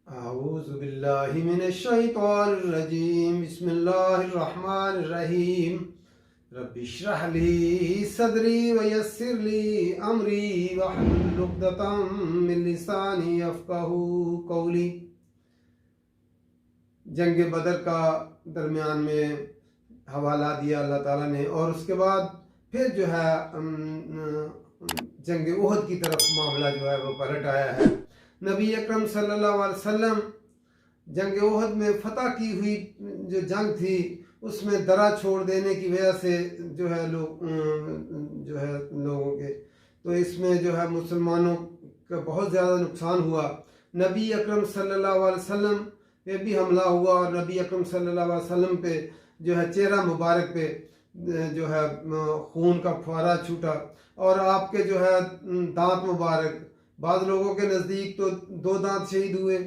अऊज़ु बिल्लाहि मिनश शैतानिर रजीम बिस्मिल्लाहिर्रहमानिर्रहीम रब्बिश्रह ली सदरी व यस्सिर ली अमरी वहलुल उक़दतम मिन लिसानी यफ़क़हू क़ौली। जंग बदर का दरमियान में हवाला दिया अल्लाह ताला ने, और उसके बाद फिर जो है जंग उहद की तरफ मामला जो है वो पलट आया है। नबी अकरम सल्लल्लाहु अलैहि वसल्लम जंग उहद में फ़तह की हुई जो जंग थी उसमें दरा छोड़ देने की वजह से जो है लोगों के, तो इसमें जो है मुसलमानों का बहुत ज़्यादा नुकसान हुआ। नबी अकरम सल्लल्लाहु अलैहि वसल्लम पे भी हमला हुआ और नबी अकरम सल्लल्लाहु अलैहि वसल्लम पे जो है चेहरा मुबारक पे जो है खून का फुहारा छूटा, और आपके जो है दांत मुबारक, बाद लोगों के नज़दीक तो 2 दांत शहीद हुए,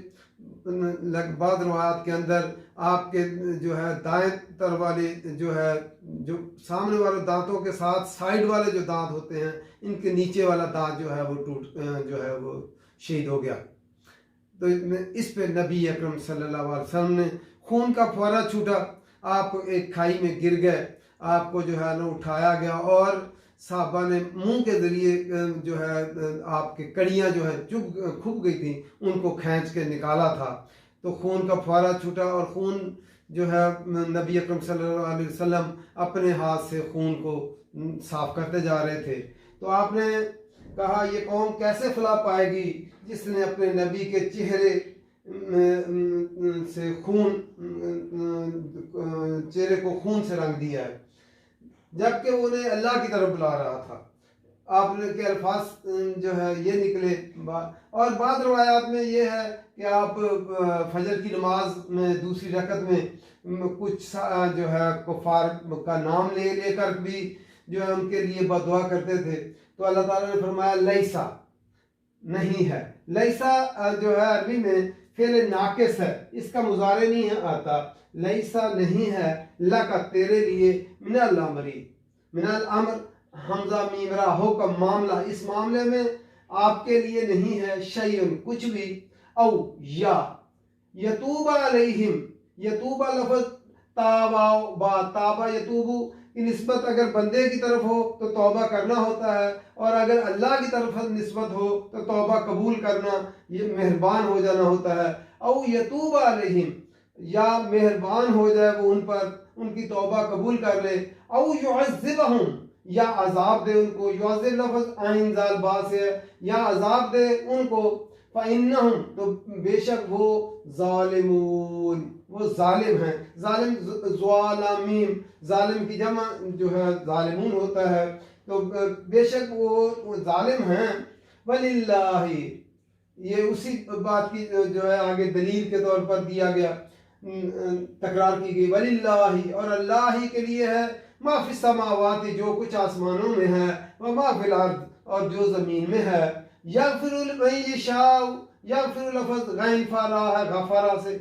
बाद रवायात के अंदर आपके जो है दाएं तर वाले जो है जो सामने वाले दांतों के साथ साइड वाले जो दांत होते हैं इनके नीचे वाला दांत जो है वो जो है वो शहीद हो गया। तो इस पे नबी अकरम सल्लल्लाहु अलैहि वसल्लम ने खून का फुहारा छूटा, आप एक खाई में गिर गए, आपको जो है ना उठाया गया और साहबा ने मुंह के ज़रिए जो है आपके कड़ियाँ जो है खुब गई थी उनको खींच के निकाला था, तो खून का फुहारा छूटा और खून जो है नबी अकरम सल्लल्लाहु अलैहि वसल्लम अपने हाथ से खून को साफ करते जा रहे थे। तो आपने कहा ये कौम कैसे फला पाएगी जिसने अपने नबी के चेहरे से चेहरे को खून से रंग दिया है, जबकि उन्हें अल्लाह की तरफ बुला रहा था। आपने के अल्फाज जो है ये निकले। और बाद रवायात में ये है कि आप फजर की नमाज में दूसरी रकत में कुछ जो है कुफार का नाम लेकर भी जो है उनके लिए बदुआ करते थे, तो अल्लाह ताला ने फरमाया लैसा नहीं है। लैसा जो है अरबी में फेल नाकिस है, इसका मुजारे नहीं आता। लैसा नहीं है लका तेरे लिए मिनल अमरी, मिनल अमर हमजा मीमरा हो का मामला, इस मामले में आपके लिए नहीं है शैयन कुछ भी। औ या यतूबा अलैहिम, यतूबा लफ्ज़ ताबा बा ताबा यतूबू की निस्बत अगर बंदे की तरफ हो तो तौबा करना होता है, और अगर अल्लाह की तरफ निस्बत हो तो तौबा कबूल करना, ये मेहरबान हो जाना होता है। औ यतूबा अलैहिम, या मेहरबान हो जाए वो उन पर, उनकी तौबा कबूल कर ले। औ युअज़्ज़िबहुम, या अजाब दे उनको, युअज़्ज़िब लफ्ज़ आइन जाल बा से, या अजाब दे उनको। फ़इन्नहुम, तो बेशक वो ज़ालिमून, वो जालिम हैं। जालिम ज़्वालामीम, जालिम की जमा जो है ज़ालिमून होता है, तो बेशक वो जालिम हैं। वलिल्लाहि, ये उसी बात की जो है आगे दलील के तौर पर दिया गया, तकरार की गई। वलिल्लाहि, और अल्लाह ही के लिए है, मा फिस समावाति, जो कुछ आसमानों में है, व मा फिल अर्द, और जो ज़मीन में है। यग़फ़िरु लिमन यशाअ, यग़फ़िरु लफ़ज़ गैन फारा है, गफ़ारा से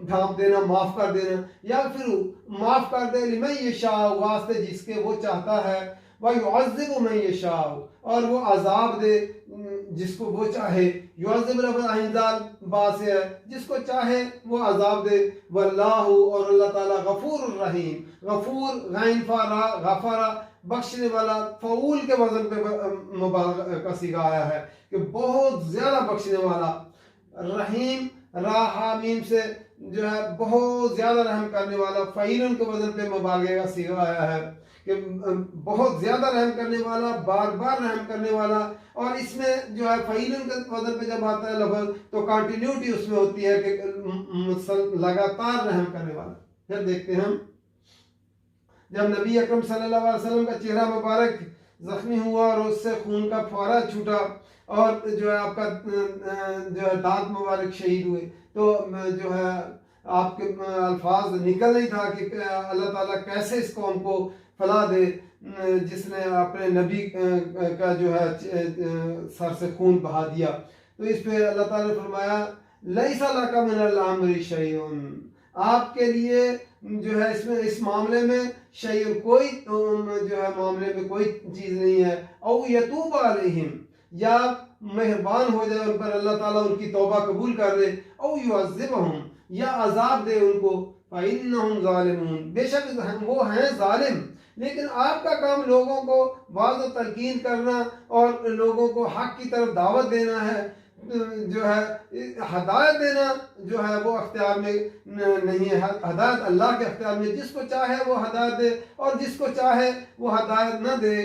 ढांप देना, माफ़ कर देना। यग़फ़िरु, माफ़ कर दे, लिमन यशाअ, वास्ते जिसके वो चाहता है। व युअज़्ज़िबु मन यशाअ, और वो अजाब दे जिसको वो चाहे। युअज़्ज़िबु लफ़ज़ आइन ज़ाल बा से है, जिसको चाहे वो अजाब दे। वल्लाहु, और अल्लाह ताला गफूरुर रहीम, गफूर गैन फारा गफारा, बख्शने वाला, फ़ऊल के वजन पे मुबालगा का सीगा आया है कि बहुत ज़्यादा बख्शने वाला। रहीम राहा मीम से जो है बहुत ज़्यादा रहम करने वाला, फ़ईलन के वजन पे मुबालगे का सीगा आया है कि बहुत ज़्यादा रहम करने वाला, बार बार रहम करने वाला। और इसमें जो है फ़ईलन के वजन पे जब आता है लफ्ज़ तो कंटिन्यूटी उसमें होती है कि लगातार रहम करने वाला। फिर देखते हैं हम, जब नबी अकरम सल्लल्लाहु अलैहि वसल्लम का चेहरा मुबारक जख्मी हुआ और उससे खून का फुहारा छूटा और जो है आपका जो है दांत मुबारक शहीद हुए, तो जो है आपके अल्फाज निकल नहीं था कि अल्लाह ताला कैसे इस कौम को फला दे जिसने अपने नबी का जो है सर से खून बहा दिया। तो इस पे अल्लाह ताला ने फरमाया लैसा लका मिनल अम्रि शैउन, आपके लिए जो है इसमें इस मामले में शैउन कोई जो है मामले में कोई चीज़ नहीं है। औ यतूब अलैहिम, या मेहरबान हो जाए उन पर, अल्लाह ताला उनकी तौबा कबूल कर ले, औ युअज़्ज़िबहुम, या अजाब दे उनको, फ़इन्नहुम ज़ालिमून, बेशक वो हैं जालिम। लेकिन आपका काम लोगों को वाज़ व तलकीन करना और लोगों को हक की तरफ दावत देना है, जो है हदायत देना जो है वो अख्तियार में नहीं है। हदायत अल्लाह के अख्तियार में, जिसको चाहे वो हदायत दे और जिसको चाहे वो हदायत न दे।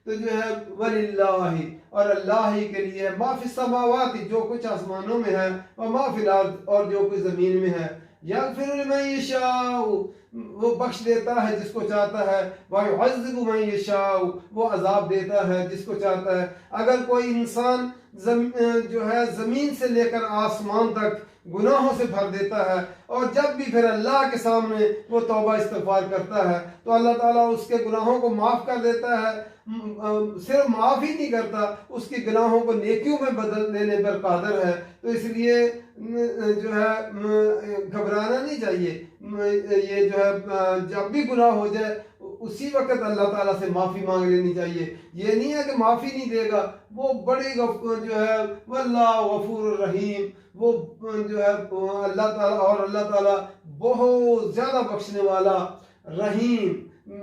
तो जो है वलिल्लाहि, और अल्लाह ही के लिए, माफिस समावाति, जो कुछ आसमानों में है, और माफिल अर्द, और जो कुछ ज़मीन में है, यग़फ़िरु लिमन यशाउ, वो बख्श देता है जिसको चाहता है, व युअज़्ज़िबु मन यशाउ, वो अजाब देता है जिसको चाहता है। अगर कोई इंसान जो है ज़मीन से लेकर आसमान तक गुनाहों से भर देता है, और जब भी फिर अल्लाह के सामने वो तौबा इस्तिग़फ़ार करता है, तो अल्लाह ताला उसके गुनाहों को माफ़ कर देता है। सिर्फ माफ़ ही नहीं करता, उसके गुनाहों को नेकियों में बदल देने पर कादिर है। तो इसलिए जो है घबराना नहीं चाहिए। ये जो है जब भी गुनाह हो जाए उसी वक्त अल्लाह ताला से माफ़ी मांग लेनी चाहिए। ये नहीं है कि माफ़ी नहीं देगा, वो बड़ी जो है वल्लाहु गफूरुर रहीम, वो जो है अल्लाह ताला, और अल्लाह ताला बहुत ज़्यादा बख्शने वाला, रहीम,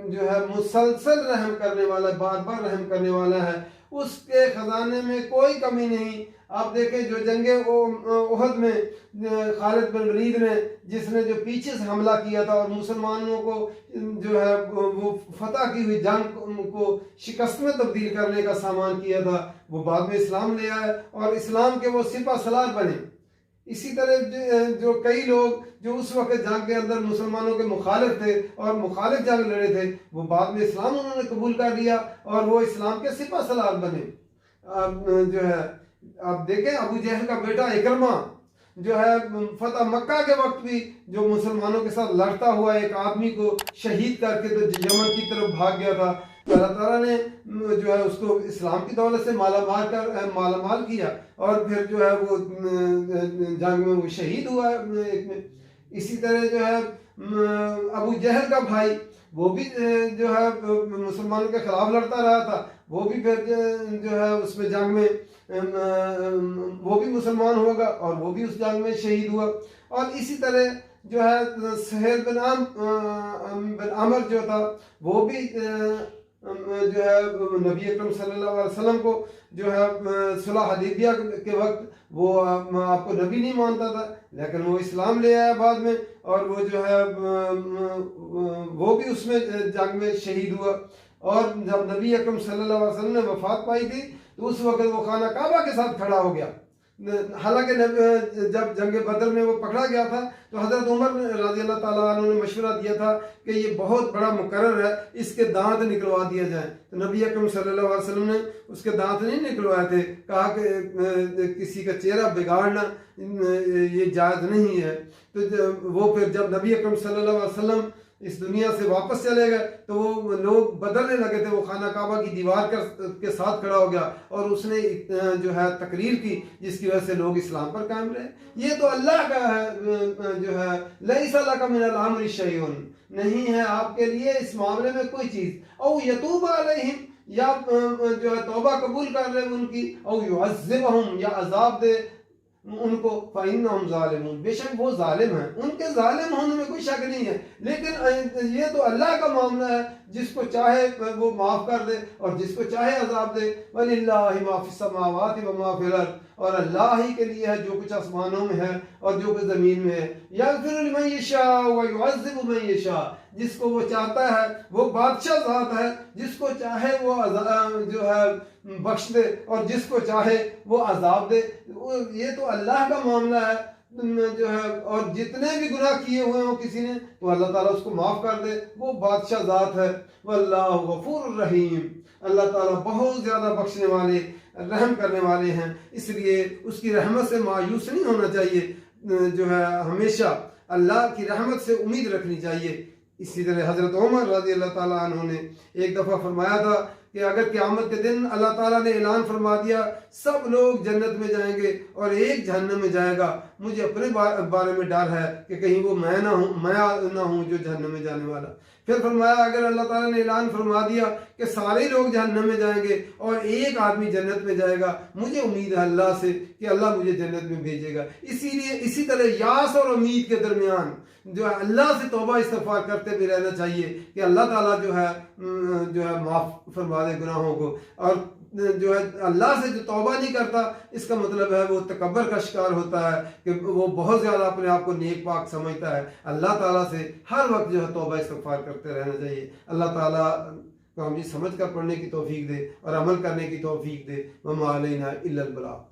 जो है मुसलसल रहम करने वाला, बार बार रहम करने वाला है। उसके ख़जाने में कोई कमी नहीं। आप देखें जो जंगे उहद में खालिद बिन वलीद ने, जिसने जो पीछे से हमला किया था और मुसलमानों को जो है वो फतह की हुई जंग को शिकस्त में तब्दील करने का सामान किया था, वो बाद में इस्लाम ले आए और इस्लाम के वो सिपा सलार बने। इसी तरह जो कई लोग जो उस वक्त जंग के अंदर मुसलमानों के मुखालिफ थे और मुखालिफ जंग लड़े थे, वो बाद में इस्लाम उन्होंने कबूल कर लिया और वो इस्लाम के सिपा सलार बने। जो है आप देखें अबू जहल का बेटा इकरमा जो है फतह मक्का के वक्त भी जो मुसलमानों के साथ लड़ता हुआ एक आदमी को शहीद करके तो यमन की तरफ भाग गया था। तो अल्लाह ताला ने जो है उसको इस्लाम की दौलत से मालामाल किया और फिर जो है वो जंग में वो शहीद हुआ एक में। इसी तरह जो है अबू जहल का भाई वो भी जो है मुसलमानों के खिलाफ लड़ता रहा था, वो भी फिर जो है उसमें जंग में वो भी मुसलमान होगा और वो भी उस जंग में शहीद हुआ। और इसी तरह जो है सुहेल बिन अमर जो था वो भी जो है नबी अकरम सल्लल्लाहु अलैहि वसल्लम को जो है सुलह हदीबिया के वक्त वो आपको नबी नहीं मानता था, लेकिन वो इस्लाम ले आया बाद में और वो जो है वो भी उसमें जंग में शहीद हुआ। और जब नबी अकरम सल्लल्लाहु अलैहि वसल्लम ने वफात पाई थी तो उस वक्त वो खाना काबा के साथ खड़ा हो गया। हालांकि जब जंग बदर में वो पकड़ा गया था तो हज़रत उमर रज़ी अल्लाह ताला अन्हु ने मशवरा दिया था कि ये बहुत बड़ा मुकर्रर है, इसके दांत निकलवा दिया जाए। तो नबी अकरम सल्लल्लाहु अलैहि वसल्लम ने उसके दांत नहीं निकलवाए थे, कहा कि किसी का चेहरा बिगाड़ना ये जायज़ नहीं है। तो वो फिर जब नबी अकरम सल्लल्लाहु अलैहि वसल्लम इस दुनिया से वापस चले गए तो वो लोग बदलने लगे थे। वो खाना काबा की दीवार के साथ खड़ा हो गया और उसने जो है तकरीर की जिसकी वजह से लोग इस्लाम पर कायम रहे। ये तो अल्लाह का है जो है लैसा लका मिनल अम्रि शैउन, नहीं है आपके लिए इस मामले में कोई चीज़। औ यतूब अलैहिम, या जो है तौबा कबूल कर ले उनकी, औ युअज़्ज़िबहुम, या अजाब दे उनको, फ़इन्नहुम ज़ालिमून, बेशक वो जालिम हैं। उनके जालिम होने में कोई शक नहीं है, लेकिन ये तो अल्लाह का मामला है, जिसको चाहे वो माफ़ कर दे और जिसको चाहे अजाब दे। वलिल्लाहि मा फ़िस समावाति व मा फ़िल अर्ज़, और अल्लाह ही के लिए है जो कुछ आसमानों में है और जो कुछ ज़मीन में है। यग़फ़िरु लिमन यशाअ व युअज़्ज़िबु मन यशाअ, जिसको वो चाहता है वो बादशाह ज़ात है, जिसको चाहे वो जो है बख्श दे और जिसको चाहे वो अजाब दे। ये तो अल्लाह का मामला है जो है। और जितने भी गुनाह किए हुए हो किसी ने तो अल्लाह ताला उसको माफ़ कर दे, वो बादशाह ज़ात है। वल्लाहु गफूरुर रहीम, अल्लाह ताला बहुत ज़्यादा बख्शने वाले रहम करने वाले हैं, इसलिए उसकी रहमत से मायूस नहीं होना चाहिए। जो है हमेशा अल्लाह की रहमत से उम्मीद रखनी चाहिए। इसी तरह हज़रत उमर रज़ी अल्लाह ताला अन्हु ने एक दफ़ा फरमाया था कि अगर क़यामत के दिन अल्लाह ताला ने ऐलान फरमा दिया सब लोग जन्नत में जाएंगे और एक जहन्नम में जाएगा, मुझे अपने बारे में डर है कि कहीं वो मैं ना हूँ जो जहन्नम में जाने वाला। फिर फरमाया अगर अल्लाह ताला ने ऐलान फरमा दिया कि सारे लोग जहन्नम में जाएंगे और एक आदमी जन्नत में जाएगा, मुझे उम्मीद है अल्लाह से कि अल्लाह मुझे जन्नत में भेजेगा। इसीलिए इसी तरह यास और उम्मीद के दरमियान जो है अल्लाह से तौबा इस्तगफार करते भी रहना चाहिए कि अल्लाह ताला जो है माफ़ फरमा दे गुनाहों को। और जो है अल्लाह से जो तौबा नहीं करता, इसका मतलब है वो तकब्बर का शिकार होता है कि वो बहुत ज़्यादा अपने आप को नेक पाक समझता है। अल्लाह ताला से हर वक्त जो है तौबा इस्तगफार करते रहना चाहिए। अल्लाह ताला को हम समझ कर पढ़ने की तौफीक दे और अमल करने की तौफीक दे। वमा अलैना इल्लल बलाग।